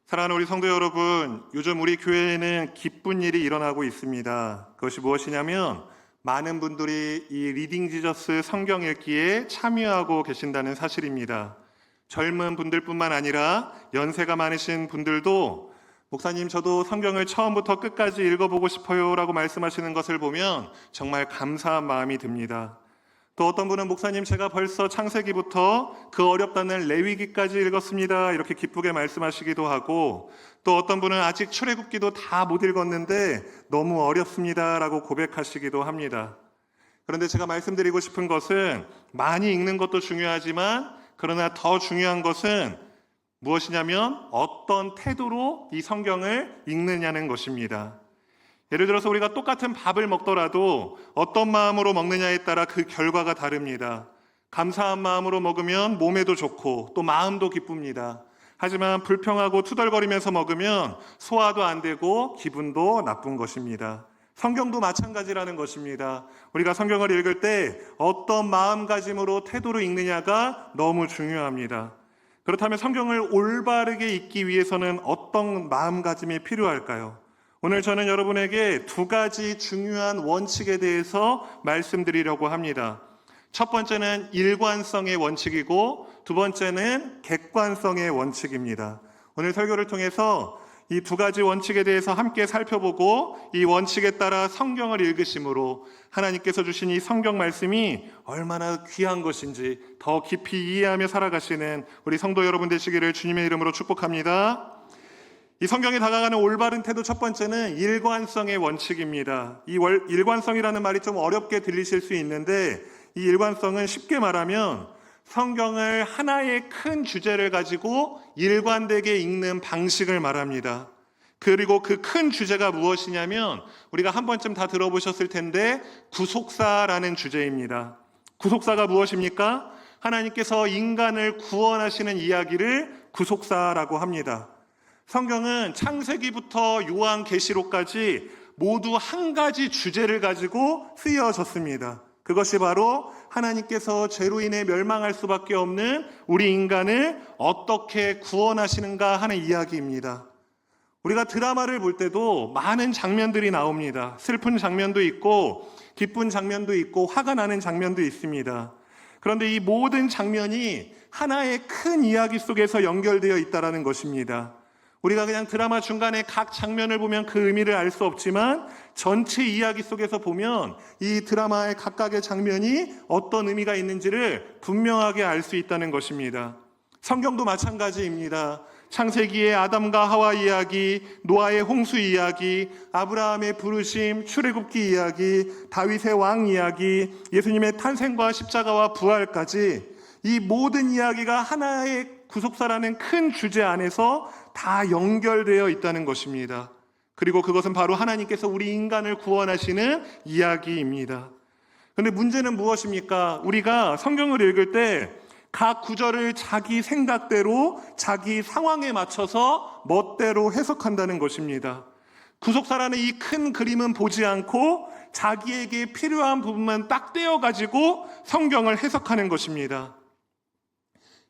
사랑하는 우리 성도 여러분, 요즘 우리 교회에는 기쁜 일이 일어나고 있습니다. 그것이 무엇이냐면 많은 분들이 이 리딩 지저스 성경 읽기에 참여하고 계신다는 사실입니다. 젊은 분들뿐만 아니라 연세가 많으신 분들도 목사님, 저도 성경을 처음부터 끝까지 읽어보고 싶어요 라고 말씀하시는 것을 보면 정말 감사한 마음이 듭니다. 또 어떤 분은 목사님, 제가 벌써 창세기부터 그 어렵다는 레위기까지 읽었습니다 이렇게 기쁘게 말씀하시기도 하고, 또 어떤 분은 아직 출애굽기도 다 못 읽었는데 너무 어렵습니다 라고 고백하시기도 합니다. 그런데 제가 말씀드리고 싶은 것은 많이 읽는 것도 중요하지만 그러나 더 중요한 것은 무엇이냐면 어떤 태도로 이 성경을 읽느냐는 것입니다. 예를 들어서 우리가 똑같은 밥을 먹더라도 어떤 마음으로 먹느냐에 따라 그 결과가 다릅니다. 감사한 마음으로 먹으면 몸에도 좋고 또 마음도 기쁩니다. 하지만 불평하고 투덜거리면서 먹으면 소화도 안 되고 기분도 나쁜 것입니다. 성경도 마찬가지라는 것입니다. 우리가 성경을 읽을 때 어떤 마음가짐으로 태도로 읽느냐가 너무 중요합니다. 그렇다면 성경을 올바르게 읽기 위해서는 어떤 마음가짐이 필요할까요? 오늘 저는 여러분에게 두 가지 중요한 원칙에 대해서 말씀드리려고 합니다. 첫 번째는 일관성의 원칙이고 두 번째는 객관성의 원칙입니다. 오늘 설교를 통해서 이 두 가지 원칙에 대해서 함께 살펴보고 이 원칙에 따라 성경을 읽으심으로 하나님께서 주신 이 성경 말씀이 얼마나 귀한 것인지 더 깊이 이해하며 살아가시는 우리 성도 여러분 되시기를 주님의 이름으로 축복합니다. 이 성경에 다가가는 올바른 태도 첫 번째는 일관성의 원칙입니다. 이 일관성이라는 말이 좀 어렵게 들리실 수 있는데 이 일관성은 쉽게 말하면 성경을 하나의 큰 주제를 가지고 일관되게 읽는 방식을 말합니다. 그리고 그 큰 주제가 무엇이냐면 우리가 한 번쯤 다 들어보셨을 텐데 구속사라는 주제입니다. 구속사가 무엇입니까? 하나님께서 인간을 구원하시는 이야기를 구속사라고 합니다. 성경은 창세기부터 요한계시록까지 모두 한 가지 주제를 가지고 쓰여졌습니다. 그것이 바로 하나님께서 죄로 인해 멸망할 수밖에 없는 우리 인간을 어떻게 구원하시는가 하는 이야기입니다. 우리가 드라마를 볼 때도 많은 장면들이 나옵니다. 슬픈 장면도 있고 기쁜 장면도 있고 화가 나는 장면도 있습니다. 그런데 이 모든 장면이 하나의 큰 이야기 속에서 연결되어 있다는 것입니다. 우리가 그냥 드라마 중간에 각 장면을 보면 그 의미를 알 수 없지만 전체 이야기 속에서 보면 이 드라마의 각각의 장면이 어떤 의미가 있는지를 분명하게 알 수 있다는 것입니다. 성경도 마찬가지입니다. 창세기의 아담과 하와 이야기, 노아의 홍수 이야기, 아브라함의 부르심, 출애굽기 이야기, 다윗의 왕 이야기, 예수님의 탄생과 십자가와 부활까지 이 모든 이야기가 하나의 구속사라는 큰 주제 안에서 다 연결되어 있다는 것입니다. 그리고 그것은 바로 하나님께서 우리 인간을 구원하시는 이야기입니다. 그런데 문제는 무엇입니까? 우리가 성경을 읽을 때 각 구절을 자기 생각대로 자기 상황에 맞춰서 멋대로 해석한다는 것입니다. 구속사라는 이 큰 그림은 보지 않고 자기에게 필요한 부분만 딱 떼어가지고 성경을 해석하는 것입니다.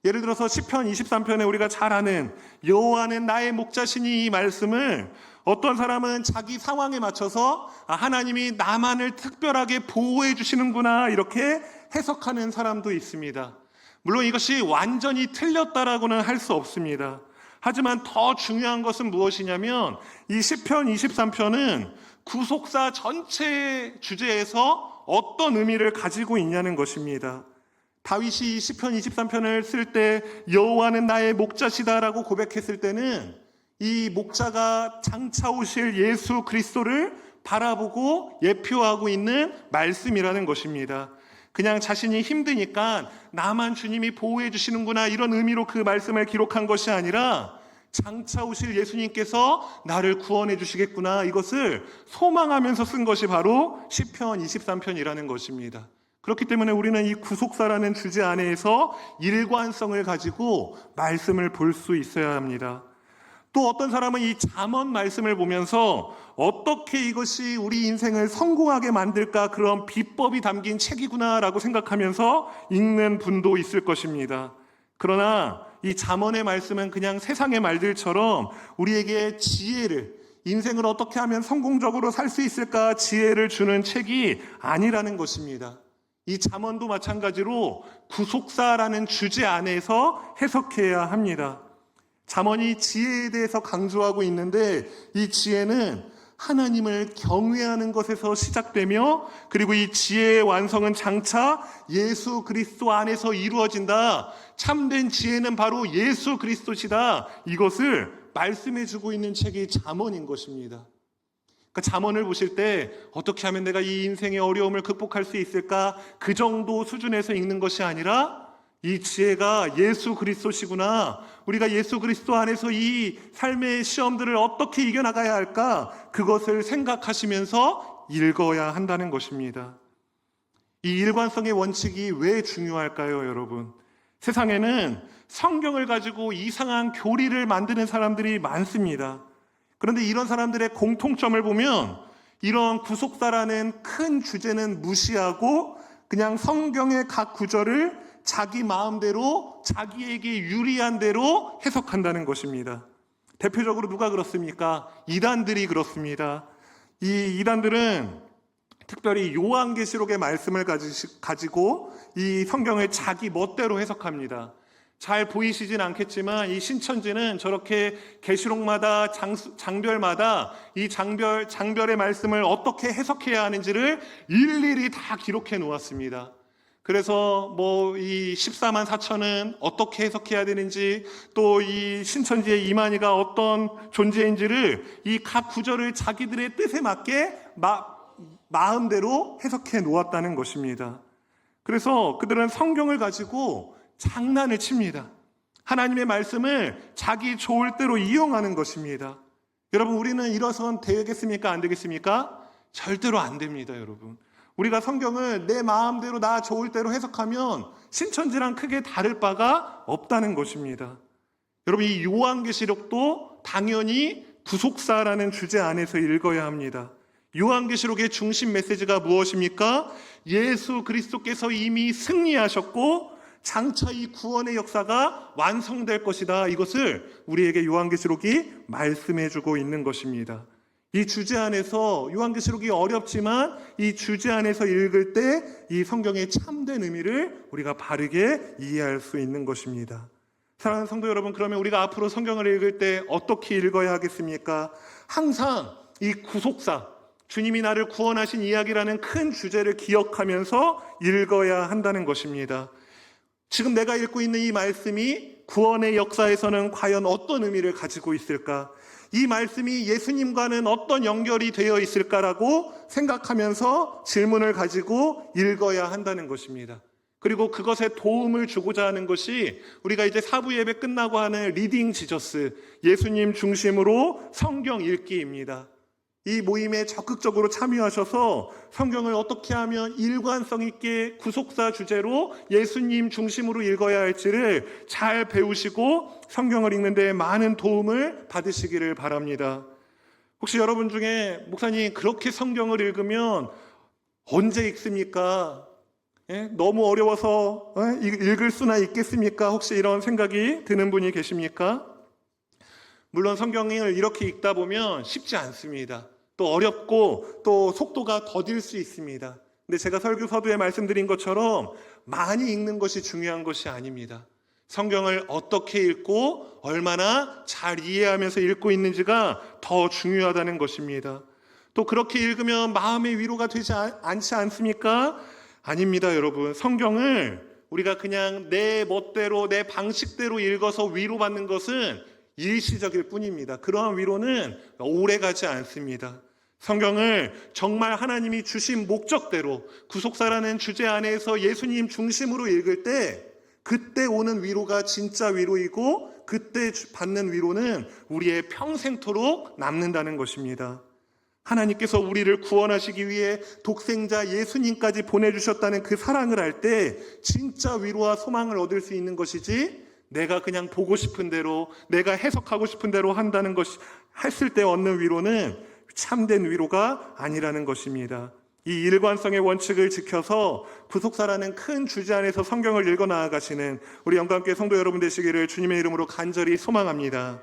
예를 들어서 시편 23편에 우리가 잘 아는 여호와는 나의 목자시니 이 말씀을 어떤 사람은 자기 상황에 맞춰서 하나님이 나만을 특별하게 보호해 주시는구나 이렇게 해석하는 사람도 있습니다. 물론 이것이 완전히 틀렸다라고는 할 수 없습니다. 하지만 더 중요한 것은 무엇이냐면 이 시편 23편은 구속사 전체 주제에서 어떤 의미를 가지고 있냐는 것입니다. 다윗이 이 시편 23편을 쓸 때 여호와는 나의 목자시다라고 고백했을 때는 이 목자가 장차 오실 예수 그리스도를 바라보고 예표하고 있는 말씀이라는 것입니다. 그냥 자신이 힘드니까 나만 주님이 보호해 주시는구나 이런 의미로 그 말씀을 기록한 것이 아니라 장차 오실 예수님께서 나를 구원해 주시겠구나 이것을 소망하면서 쓴 것이 바로 시편 23편이라는 것입니다. 그렇기 때문에 우리는 이 구속사라는 주제 안에서 일관성을 가지고 말씀을 볼 수 있어야 합니다. 또 어떤 사람은 이 잠언 말씀을 보면서 어떻게 이것이 우리 인생을 성공하게 만들까 그런 비법이 담긴 책이구나라고 생각하면서 읽는 분도 있을 것입니다. 그러나 이 잠언의 말씀은 그냥 세상의 말들처럼 우리에게 지혜를, 인생을 어떻게 하면 성공적으로 살 수 있을까 지혜를 주는 책이 아니라는 것입니다. 이 잠언도 마찬가지로 구속사라는 주제 안에서 해석해야 합니다. 잠언이 지혜에 대해서 강조하고 있는데, 이 지혜는 하나님을 경외하는 것에서 시작되며, 그리고 이 지혜의 완성은 장차 예수 그리스도 안에서 이루어진다. 참된 지혜는 바로 예수 그리스도시다. 이것을 말씀해주고 있는 책이 잠언인 것입니다. 그러니까 잠언을 보실 때 어떻게 하면 내가 이 인생의 어려움을 극복할 수 있을까, 그 정도 수준에서 읽는 것이 아니라, 이 지혜가 예수 그리스도시구나, 우리가 예수 그리스도 안에서 이 삶의 시험들을 어떻게 이겨나가야 할까, 그것을 생각하시면서 읽어야 한다는 것입니다. 이 일관성의 원칙이 왜 중요할까요, 여러분? 세상에는 성경을 가지고 이상한 교리를 만드는 사람들이 많습니다. 그런데 이런 사람들의 공통점을 보면, 이런 구속사라는 큰 주제는 무시하고 그냥 성경의 각 구절을 자기 마음대로, 자기에게 유리한 대로 해석한다는 것입니다. 대표적으로 누가 그렇습니까? 이단들이 그렇습니다. 이 이단들은 특별히 요한계시록의 말씀을 가지고 이 성경을 자기 멋대로 해석합니다. 잘 보이시진 않겠지만 이 신천지는 저렇게 계시록마다 장별마다 이 장별의 말씀을 어떻게 해석해야 하는지를 일일이 다 기록해 놓았습니다. 그래서 이 14만 4천은 어떻게 해석해야 되는지, 또 이 신천지의 이만희가 어떤 존재인지를 이 각 구절을 자기들의 뜻에 맞게 마음대로 해석해 놓았다는 것입니다. 그래서 그들은 성경을 가지고 장난을 칩니다. 하나님의 말씀을 자기 좋을 대로 이용하는 것입니다. 여러분, 우리는 이러선 되겠습니까? 안 되겠습니까? 절대로 안 됩니다, 여러분. 우리가 성경을 내 마음대로 나 좋을 대로 해석하면 신천지랑 크게 다를 바가 없다는 것입니다. 여러분, 이 요한계시록도 당연히 구속사라는 주제 안에서 읽어야 합니다. 요한계시록의 중심 메시지가 무엇입니까? 예수 그리스도께서 이미 승리하셨고 장차 이 구원의 역사가 완성될 것이다. 이것을 우리에게 요한계시록이 말씀해주고 있는 것입니다. 이 주제 안에서, 요한계시록이 어렵지만 이 주제 안에서 읽을 때 이 성경의 참된 의미를 우리가 바르게 이해할 수 있는 것입니다. 사랑하는 성도 여러분, 그러면 우리가 앞으로 성경을 읽을 때 어떻게 읽어야 하겠습니까? 항상 이 구속사, 주님이 나를 구원하신 이야기라는 큰 주제를 기억하면서 읽어야 한다는 것입니다. 지금 내가 읽고 있는 이 말씀이 구원의 역사에서는 과연 어떤 의미를 가지고 있을까? 이 말씀이 예수님과는 어떤 연결이 되어 있을까라고 생각하면서 질문을 가지고 읽어야 한다는 것입니다. 그리고 그것에 도움을 주고자 하는 것이 우리가 이제 사부 예배 끝나고 하는 리딩 지저스, 예수님 중심으로 성경 읽기입니다. 이 모임에 적극적으로 참여하셔서 성경을 어떻게 하면 일관성 있게 구속사 주제로 예수님 중심으로 읽어야 할지를 잘 배우시고 성경을 읽는 데 많은 도움을 받으시기를 바랍니다. 혹시 여러분 중에 목사님 그렇게 성경을 읽으면 언제 읽습니까? 너무 어려워서 읽을 수나 있겠습니까? 혹시 이런 생각이 드는 분이 계십니까? 물론 성경을 이렇게 읽다 보면 쉽지 않습니다. 또 어렵고 또 속도가 더딜 수 있습니다. 근데 제가 설교 서두에 말씀드린 것처럼 많이 읽는 것이 중요한 것이 아닙니다. 성경을 어떻게 읽고 얼마나 잘 이해하면서 읽고 있는지가 더 중요하다는 것입니다. 또 그렇게 읽으면 마음의 위로가 되지 않지 않습니까? 아닙니다, 여러분. 성경을 우리가 그냥 내 멋대로 내 방식대로 읽어서 위로받는 것은 일시적일 뿐입니다. 그러한 위로는 오래가지 않습니다. 성경을 정말 하나님이 주신 목적대로 구속사라는 주제 안에서 예수님 중심으로 읽을 때 그때 오는 위로가 진짜 위로이고 그때 받는 위로는 우리의 평생토록 남는다는 것입니다. 하나님께서 우리를 구원하시기 위해 독생자 예수님까지 보내주셨다는 그 사랑을 알 때 진짜 위로와 소망을 얻을 수 있는 것이지, 내가 그냥 보고 싶은 대로, 내가 해석하고 싶은 대로 한다는 것이 했을 때 얻는 위로는 참된 위로가 아니라는 것입니다. 이 일관성의 원칙을 지켜서 구속사라는 큰 주제 안에서 성경을 읽어 나아가시는 우리 영광교회 성도 여러분 되시기를 주님의 이름으로 간절히 소망합니다.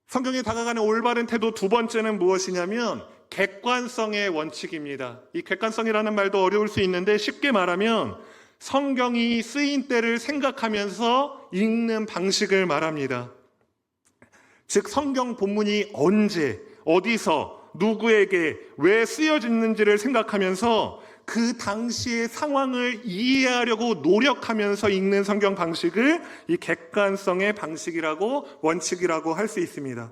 성경에 다가가는 올바른 태도 두 번째는 무엇이냐면 객관성의 원칙입니다. 이 객관성이라는 말도 어려울 수 있는데 쉽게 말하면 성경이 쓰인 때를 생각하면서 읽는 방식을 말합니다. 즉 성경 본문이 언제, 어디서, 누구에게, 왜 쓰여졌는지를 생각하면서 그 당시의 상황을 이해하려고 노력하면서 읽는 성경 방식을 이 객관성의 방식이라고, 원칙이라고 할 수 있습니다.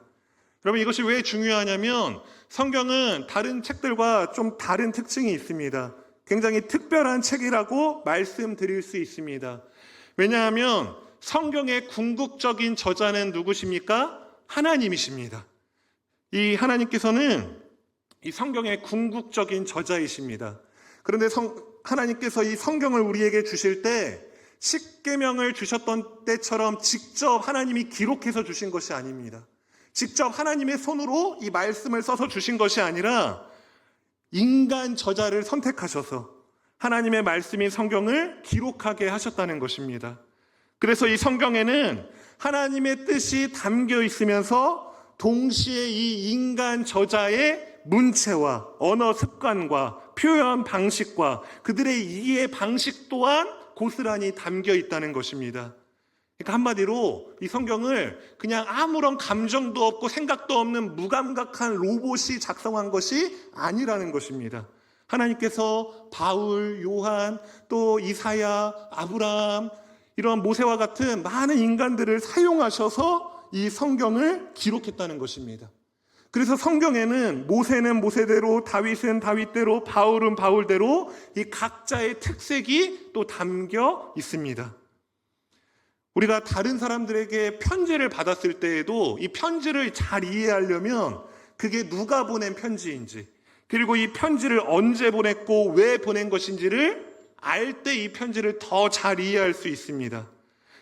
여러분, 이것이 왜 중요하냐면 성경은 다른 책들과 좀 다른 특징이 있습니다. 굉장히 특별한 책이라고 말씀드릴 수 있습니다. 왜냐하면 성경의 궁극적인 저자는 누구십니까? 하나님이십니다. 이 하나님께서는 이 성경의 궁극적인 저자이십니다. 그런데 하나님께서 이 성경을 우리에게 주실 때 십계명을 주셨던 때처럼 직접 하나님이 기록해서 주신 것이 아닙니다. 직접 하나님의 손으로 이 말씀을 써서 주신 것이 아니라 인간 저자를 선택하셔서 하나님의 말씀인 성경을 기록하게 하셨다는 것입니다. 그래서 이 성경에는 하나님의 뜻이 담겨 있으면서 동시에 이 인간 저자의 문체와 언어 습관과 표현 방식과 그들의 이해 방식 또한 고스란히 담겨 있다는 것입니다. 그러니까 한마디로 이 성경을 그냥 아무런 감정도 없고 생각도 없는 무감각한 로봇이 작성한 것이 아니라는 것입니다. 하나님께서 바울, 요한, 또 이사야, 아브라함 이런 모세와 같은 많은 인간들을 사용하셔서 이 성경을 기록했다는 것입니다. 그래서 성경에는 모세는 모세대로, 다윗은 다윗대로, 바울은 바울대로 이 각자의 특색이 또 담겨 있습니다. 우리가 다른 사람들에게 편지를 받았을 때에도 이 편지를 잘 이해하려면 그게 누가 보낸 편지인지, 그리고 이 편지를 언제 보냈고 왜 보낸 것인지를 알 때 이 편지를 더 잘 이해할 수 있습니다.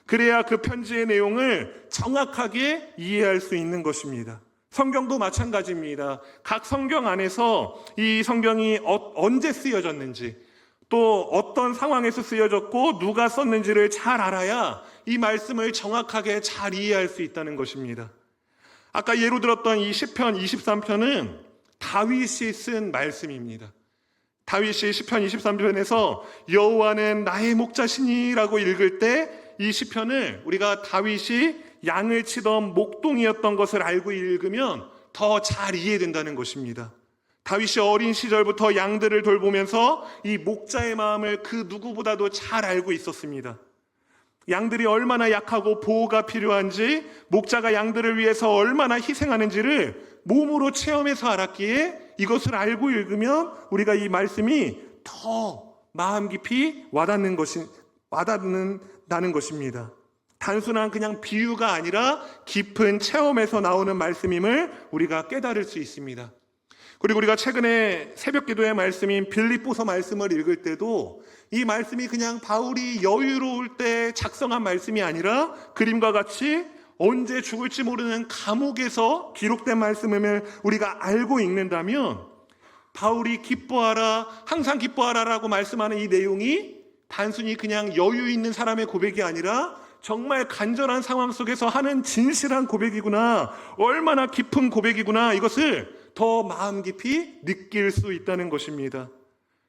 그래야 그 편지의 내용을 정확하게 이해할 수 있는 것입니다. 성경도 마찬가지입니다. 각 성경 안에서 이 성경이 언제 쓰여졌는지, 또 어떤 상황에서 쓰여졌고 누가 썼는지를 잘 알아야 이 말씀을 정확하게 잘 이해할 수 있다는 것입니다. 아까 예로 들었던 이 시편 23편은 다윗이 쓴 말씀입니다. 다윗이 시편 23편에서 여호와는 나의 목자시니라고 읽을 때 이 시편을 우리가 다윗이 양을 치던 목동이었던 것을 알고 읽으면 더 잘 이해된다는 것입니다. 다윗이 어린 시절부터 양들을 돌보면서 이 목자의 마음을 그 누구보다도 잘 알고 있었습니다. 양들이 얼마나 약하고 보호가 필요한지, 목자가 양들을 위해서 얼마나 희생하는지를 몸으로 체험해서 알았기에 이것을 알고 읽으면 우리가 이 말씀이 더 마음 깊이 와닿는다는 것입니다. 단순한 그냥 비유가 아니라 깊은 체험에서 나오는 말씀임을 우리가 깨달을 수 있습니다. 그리고 우리가 최근에 새벽기도의 말씀인 빌립보서 말씀을 읽을 때도 이 말씀이 그냥 바울이 여유로울 때 작성한 말씀이 아니라 그림과 같이 언제 죽을지 모르는 감옥에서 기록된 말씀임을 우리가 알고 읽는다면 바울이 기뻐하라, 항상 기뻐하라라고 말씀하는 이 내용이 단순히 그냥 여유 있는 사람의 고백이 아니라 정말 간절한 상황 속에서 하는 진실한 고백이구나, 얼마나 깊은 고백이구나, 이것을 더 마음 깊이 느낄 수 있다는 것입니다.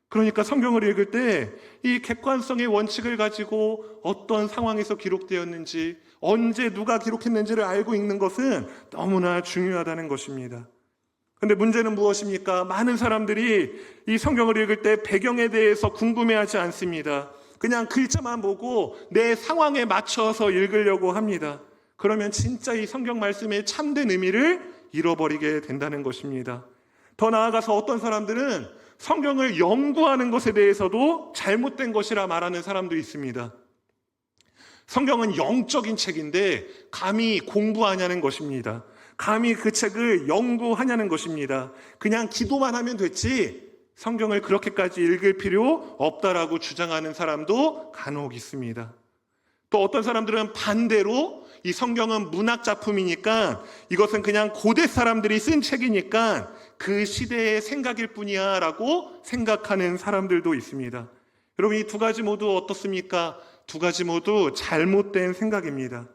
그러니까 성경을 읽을 때 이 객관성의 원칙을 가지고 어떤 상황에서 기록되었는지, 언제 누가 기록했는지를 알고 읽는 것은 너무나 중요하다는 것입니다. 그런데 문제는 무엇입니까? 많은 사람들이 이 성경을 읽을 때 배경에 대해서 궁금해하지 않습니다. 그냥 글자만 보고 내 상황에 맞춰서 읽으려고 합니다. 그러면 진짜 이 성경 말씀의 참된 의미를 잃어버리게 된다는 것입니다. 더 나아가서 어떤 사람들은 성경을 연구하는 것에 대해서도 잘못된 것이라 말하는 사람도 있습니다. 성경은 영적인 책인데 감히 공부하냐는 것입니다. 감히 그 책을 연구하냐는 것입니다. 그냥 기도만 하면 됐지 성경을 그렇게까지 읽을 필요 없다라고 주장하는 사람도 간혹 있습니다. 또 어떤 사람들은 반대로 이 성경은 문학 작품이니까 이것은 그냥 고대 사람들이 쓴 책이니까 그 시대의 생각일 뿐이야 라고 생각하는 사람들도 있습니다. 여러분, 이 두 가지 모두 어떻습니까? 두 가지 모두 잘못된 생각입니다.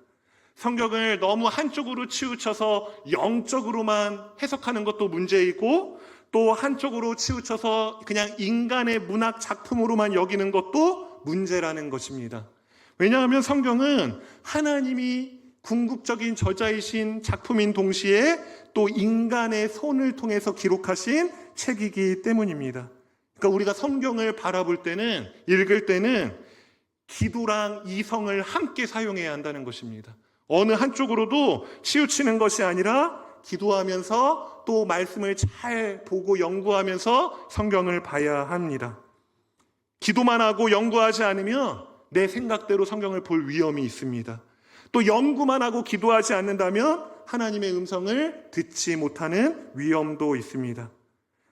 성경을 너무 한쪽으로 치우쳐서 영적으로만 해석하는 것도 문제이고, 또 한쪽으로 치우쳐서 그냥 인간의 문학 작품으로만 여기는 것도 문제라는 것입니다. 왜냐하면 성경은 하나님이 궁극적인 저자이신 작품인 동시에 또 인간의 손을 통해서 기록하신 책이기 때문입니다. 그러니까 우리가 성경을 바라볼 때는, 읽을 때는 기도랑 이성을 함께 사용해야 한다는 것입니다. 어느 한쪽으로도 치우치는 것이 아니라 기도하면서 또 말씀을 잘 보고 연구하면서 성경을 봐야 합니다. 기도만 하고 연구하지 않으면 내 생각대로 성경을 볼 위험이 있습니다. 또 연구만 하고 기도하지 않는다면 하나님의 음성을 듣지 못하는 위험도 있습니다.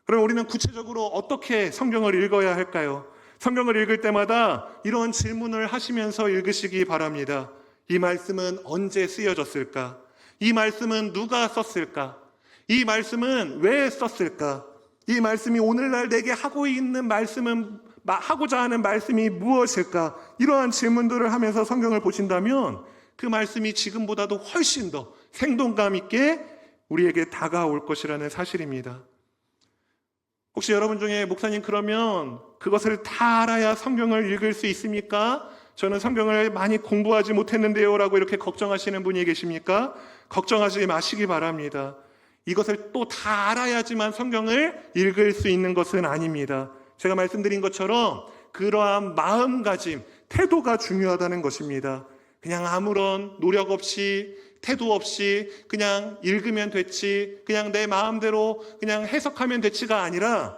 그럼 우리는 구체적으로 어떻게 성경을 읽어야 할까요? 성경을 읽을 때마다 이런 질문을 하시면서 읽으시기 바랍니다. 이 말씀은 언제 쓰여졌을까? 이 말씀은 누가 썼을까? 이 말씀은 왜 썼을까? 이 말씀이 오늘날 내게 하고자 하는 말씀이 무엇일까? 이러한 질문들을 하면서 성경을 보신다면 그 말씀이 지금보다도 훨씬 더 생동감 있게 우리에게 다가올 것이라는 사실입니다. 혹시 여러분 중에 목사님, 그러면 그것을 다 알아야 성경을 읽을 수 있습니까? 저는 성경을 많이 공부하지 못했는데요 라고 이렇게 걱정하시는 분이 계십니까? 걱정하지 마시기 바랍니다. 이것을 또 다 알아야지만 성경을 읽을 수 있는 것은 아닙니다. 제가 말씀드린 것처럼 그러한 마음가짐, 태도가 중요하다는 것입니다. 그냥 아무런 노력 없이, 태도 없이 그냥 읽으면 됐지, 그냥 내 마음대로 그냥 해석하면 됐지가 아니라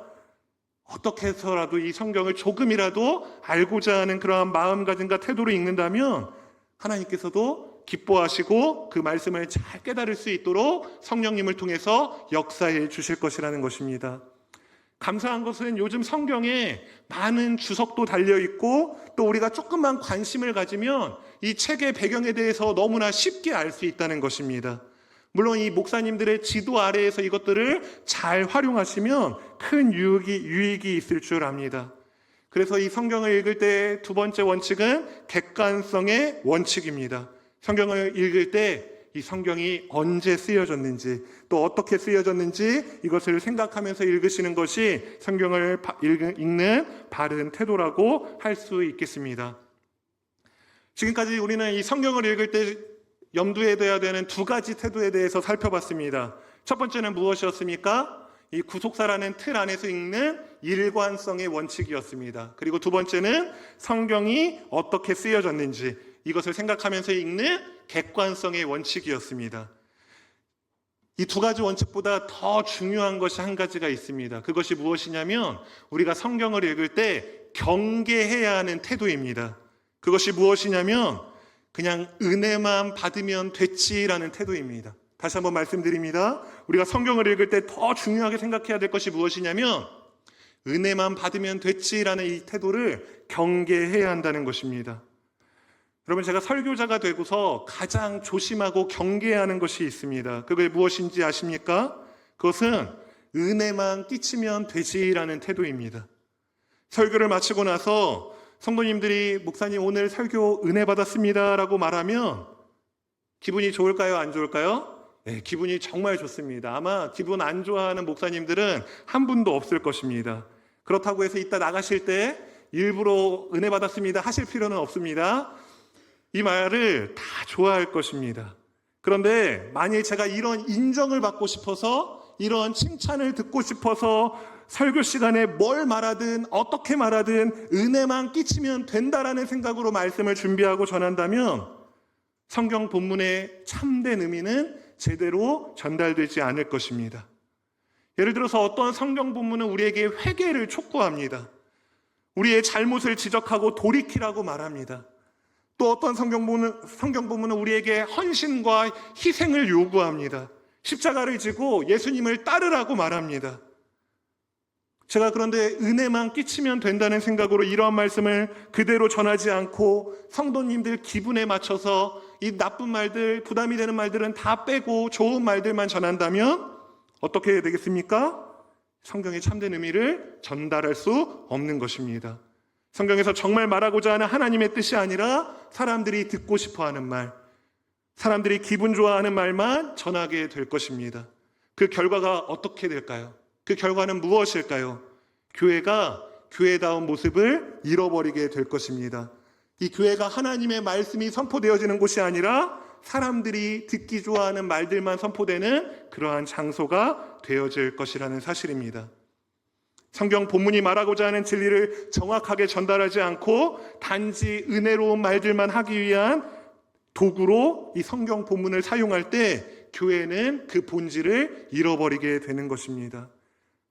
어떻게 해서라도 이 성경을 조금이라도 알고자 하는 그러한 마음가짐과 태도로 읽는다면 하나님께서도 기뻐하시고 그 말씀을 잘 깨달을 수 있도록 성령님을 통해서 역사해 주실 것이라는 것입니다. 감사한 것은 요즘 성경에 많은 주석도 달려있고 또 우리가 조금만 관심을 가지면 이 책의 배경에 대해서 너무나 쉽게 알 수 있다는 것입니다. 물론 이 목사님들의 지도 아래에서 이것들을 잘 활용하시면 큰 유익이 있을 줄 압니다. 그래서 이 성경을 읽을 때 두 번째 원칙은 객관성의 원칙입니다. 성경을 읽을 때 이 성경이 언제 쓰여졌는지, 또 어떻게 쓰여졌는지 이것을 생각하면서 읽으시는 것이 성경을 읽는 바른 태도라고 할 수 있겠습니다. 지금까지 우리는 이 성경을 읽을 때 염두에 둬야 되는 두 가지 태도에 대해서 살펴봤습니다. 첫 번째는 무엇이었습니까? 이 구속사라는 틀 안에서 읽는 일관성의 원칙이었습니다. 그리고 두 번째는 성경이 어떻게 쓰여졌는지 이것을 생각하면서 읽는 객관성의 원칙이었습니다. 이 두 가지 원칙보다 더 중요한 것이 한 가지가 있습니다. 그것이 무엇이냐면 우리가 성경을 읽을 때 경계해야 하는 태도입니다. 그것이 무엇이냐면 그냥 은혜만 받으면 됐지라는 태도입니다. 다시 한번 말씀드립니다. 우리가 성경을 읽을 때 더 중요하게 생각해야 될 것이 무엇이냐면 은혜만 받으면 됐지라는 이 태도를 경계해야 한다는 것입니다. 여러분, 제가 설교자가 되고서 가장 조심하고 경계해야 하는 것이 있습니다. 그게 무엇인지 아십니까? 그것은 은혜만 끼치면 되지라는 태도입니다. 설교를 마치고 나서 성도님들이 목사님 오늘 설교 은혜 받았습니다 라고 말하면 기분이 좋을까요? 안 좋을까요? 네, 기분이 정말 좋습니다. 아마 기분 안 좋아하는 목사님들은 한 분도 없을 것입니다. 그렇다고 해서 이따 나가실 때 일부러 은혜 받았습니다 하실 필요는 없습니다. 이 말을 다 좋아할 것입니다. 그런데 만일 제가 이런 인정을 받고 싶어서, 이런 칭찬을 듣고 싶어서 설교 시간에 뭘 말하든 어떻게 말하든 은혜만 끼치면 된다라는 생각으로 말씀을 준비하고 전한다면 성경 본문의 참된 의미는 제대로 전달되지 않을 것입니다. 예를 들어서 어떤 성경 본문은 우리에게 회개를 촉구합니다. 우리의 잘못을 지적하고 돌이키라고 말합니다. 또 어떤 성경 본문은 우리에게 헌신과 희생을 요구합니다. 십자가를 지고 예수님을 따르라고 말합니다. 제가 그런데 은혜만 끼치면 된다는 생각으로 이러한 말씀을 그대로 전하지 않고 성도님들 기분에 맞춰서 이 나쁜 말들, 부담이 되는 말들은 다 빼고 좋은 말들만 전한다면 어떻게 해야 되겠습니까? 성경의 참된 의미를 전달할 수 없는 것입니다. 성경에서 정말 말하고자 하는 하나님의 뜻이 아니라 사람들이 듣고 싶어하는 말, 사람들이 기분 좋아하는 말만 전하게 될 것입니다. 그 결과가 어떻게 될까요? 그 결과는 무엇일까요? 교회가 교회다운 모습을 잃어버리게 될 것입니다. 이 교회가 하나님의 말씀이 선포되어지는 곳이 아니라 사람들이 듣기 좋아하는 말들만 선포되는 그러한 장소가 되어질 것이라는 사실입니다. 성경 본문이 말하고자 하는 진리를 정확하게 전달하지 않고 단지 은혜로운 말들만 하기 위한 도구로 이 성경 본문을 사용할 때 교회는 그 본질을 잃어버리게 되는 것입니다.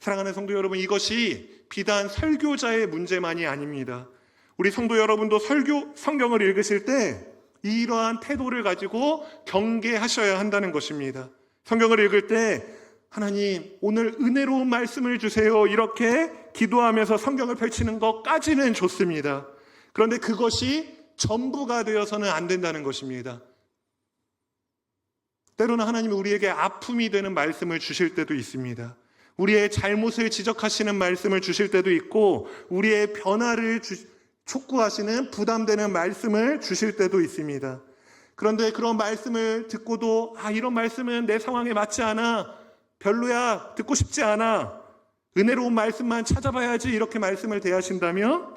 사랑하는 성도 여러분, 이것이 비단 설교자의 문제만이 아닙니다. 우리 성도 여러분도 성경을 읽으실 때 이러한 태도를 가지고 경계하셔야 한다는 것입니다. 성경을 읽을 때 하나님, 오늘 은혜로운 말씀을 주세요, 이렇게 기도하면서 성경을 펼치는 것까지는 좋습니다. 그런데 그것이 전부가 되어서는 안 된다는 것입니다. 때로는 하나님이 우리에게 아픔이 되는 말씀을 주실 때도 있습니다. 우리의 잘못을 지적하시는 말씀을 주실 때도 있고, 우리의 변화를 촉구하시는 부담되는 말씀을 주실 때도 있습니다. 그런데 그런 말씀을 듣고도 이런 말씀은 내 상황에 맞지 않아, 별로야, 듣고 싶지 않아, 은혜로운 말씀만 찾아봐야지, 이렇게 말씀을 대하신다면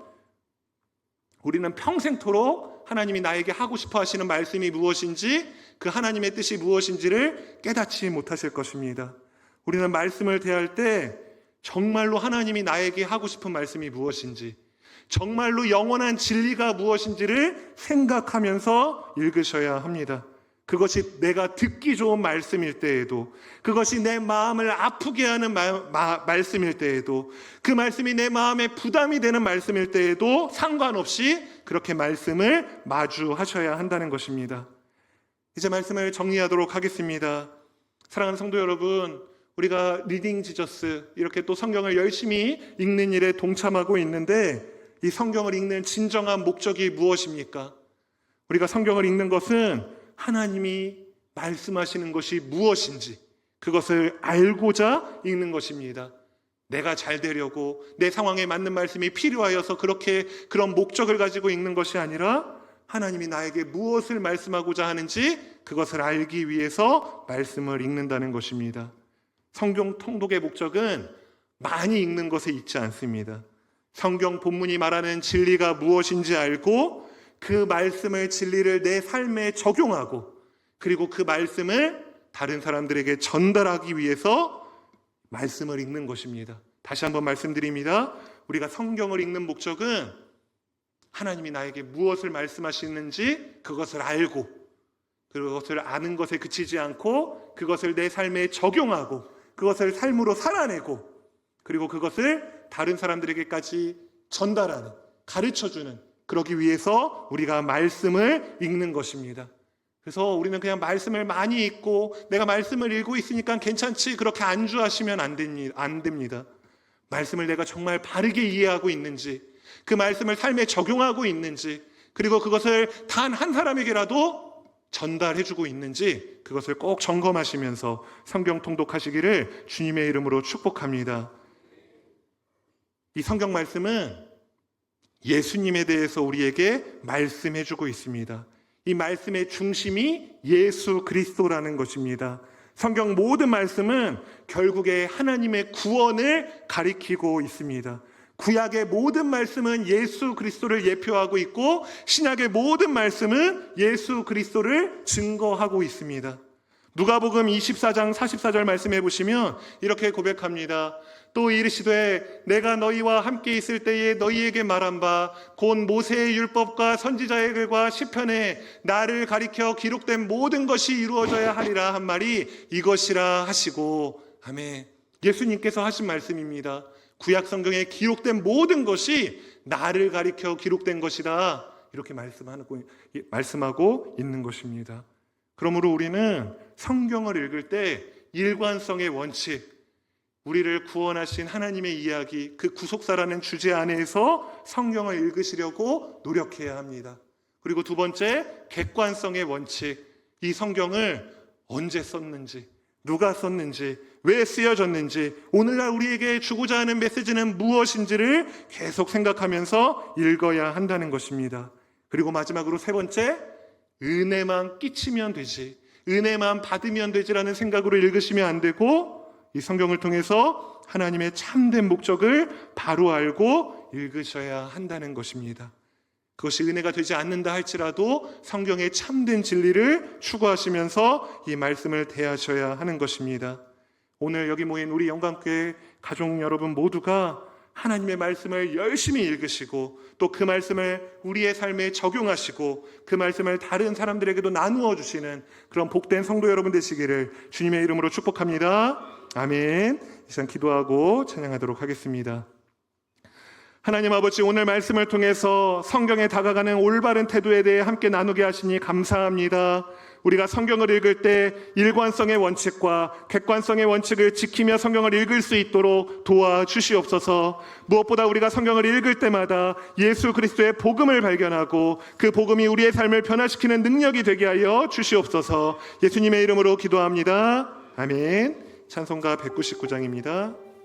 우리는 평생토록 하나님이 나에게 하고 싶어 하시는 말씀이 무엇인지, 그 하나님의 뜻이 무엇인지를 깨닫지 못하실 것입니다. 우리는 말씀을 대할 때 정말로 하나님이 나에게 하고 싶은 말씀이 무엇인지, 정말로 영원한 진리가 무엇인지를 생각하면서 읽으셔야 합니다. 그것이 내가 듣기 좋은 말씀일 때에도, 그것이 내 마음을 아프게 하는 말씀일 때에도, 그 말씀이 내 마음에 부담이 되는 말씀일 때에도 상관없이 그렇게 말씀을 마주하셔야 한다는 것입니다. 이제 말씀을 정리하도록 하겠습니다. 사랑하는 성도 여러분, 우리가 리딩 지저스, 이렇게 또 성경을 열심히 읽는 일에 동참하고 있는데, 이 성경을 읽는 진정한 목적이 무엇입니까? 우리가 성경을 읽는 것은 하나님이 말씀하시는 것이 무엇인지 그것을 알고자 읽는 것입니다. 내가 잘 되려고, 내 상황에 맞는 말씀이 필요하여서 그런 목적을 가지고 읽는 것이 아니라 하나님이 나에게 무엇을 말씀하고자 하는지 그것을 알기 위해서 말씀을 읽는다는 것입니다. 성경 통독의 목적은 많이 읽는 것에 있지 않습니다. 성경 본문이 말하는 진리가 무엇인지 알고 그 말씀의 진리를 내 삶에 적용하고, 그리고 그 말씀을 다른 사람들에게 전달하기 위해서 말씀을 읽는 것입니다. 다시 한번 말씀드립니다. 우리가 성경을 읽는 목적은 하나님이 나에게 무엇을 말씀하시는지 그것을 알고, 그것을 아는 것에 그치지 않고 그것을 내 삶에 적용하고 그것을 삶으로 살아내고, 그리고 그것을 다른 사람들에게까지 전달하는, 가르쳐주는, 그러기 위해서 우리가 말씀을 읽는 것입니다. 그래서 우리는 그냥 말씀을 많이 읽고 내가 말씀을 읽고 있으니까 괜찮지, 그렇게 안주하시면 안 됩니다. 말씀을 내가 정말 바르게 이해하고 있는지, 그 말씀을 삶에 적용하고 있는지, 그리고 그것을 단 한 사람에게라도 전달해주고 있는지 그것을 꼭 점검하시면서 성경 통독하시기를 주님의 이름으로 축복합니다. 이 성경 말씀은 예수님에 대해서 우리에게 말씀해주고 있습니다. 이 말씀의 중심이 예수 그리스도라는 것입니다. 성경 모든 말씀은 결국에 하나님의 구원을 가리키고 있습니다. 구약의 모든 말씀은 예수 그리스도를 예표하고 있고, 신약의 모든 말씀은 예수 그리스도를 증거하고 있습니다. 누가복음 24장 44절 말씀해 보시면 이렇게 고백합니다. 또 이르시되 내가 너희와 함께 있을 때에 너희에게 말한 바 곧 모세의 율법과 선지자의 글과 시편에 나를 가리켜 기록된 모든 것이 이루어져야 하리라 한 말이 이것이라 하시고. 아멘. 예수님께서 하신 말씀입니다. 구약 성경에 기록된 모든 것이 나를 가리켜 기록된 것이다, 이렇게 말씀하고 있는 것입니다. 그러므로 우리는 성경을 읽을 때 일관성의 원칙, 우리를 구원하신 하나님의 이야기, 그 구속사라는 주제 안에서 성경을 읽으시려고 노력해야 합니다. 그리고 두 번째, 객관성의 원칙. 이 성경을 언제 썼는지, 누가 썼는지, 왜 쓰여졌는지, 오늘날 우리에게 주고자 하는 메시지는 무엇인지를 계속 생각하면서 읽어야 한다는 것입니다. 그리고 마지막으로 세 번째, 은혜만 끼치면 되지, 은혜만 받으면 되지라는 생각으로 읽으시면 안 되고, 이 성경을 통해서 하나님의 참된 목적을 바로 알고 읽으셔야 한다는 것입니다. 그것이 은혜가 되지 않는다 할지라도 성경의 참된 진리를 추구하시면서 이 말씀을 대하셔야 하는 것입니다. 오늘 여기 모인 우리 영광교회 가족 여러분 모두가 하나님의 말씀을 열심히 읽으시고 또 그 말씀을 우리의 삶에 적용하시고 그 말씀을 다른 사람들에게도 나누어 주시는 그런 복된 성도 여러분 되시기를 주님의 이름으로 축복합니다. 아멘. 이상 기도하고 찬양하도록 하겠습니다. 하나님 아버지, 오늘 말씀을 통해서 성경에 다가가는 올바른 태도에 대해 함께 나누게 하시니 감사합니다. 우리가 성경을 읽을 때 일관성의 원칙과 객관성의 원칙을 지키며 성경을 읽을 수 있도록 도와주시옵소서. 무엇보다 우리가 성경을 읽을 때마다 예수 그리스도의 복음을 발견하고 그 복음이 우리의 삶을 변화시키는 능력이 되게 하여 주시옵소서. 예수님의 이름으로 기도합니다. 아멘. 찬송가 199장입니다.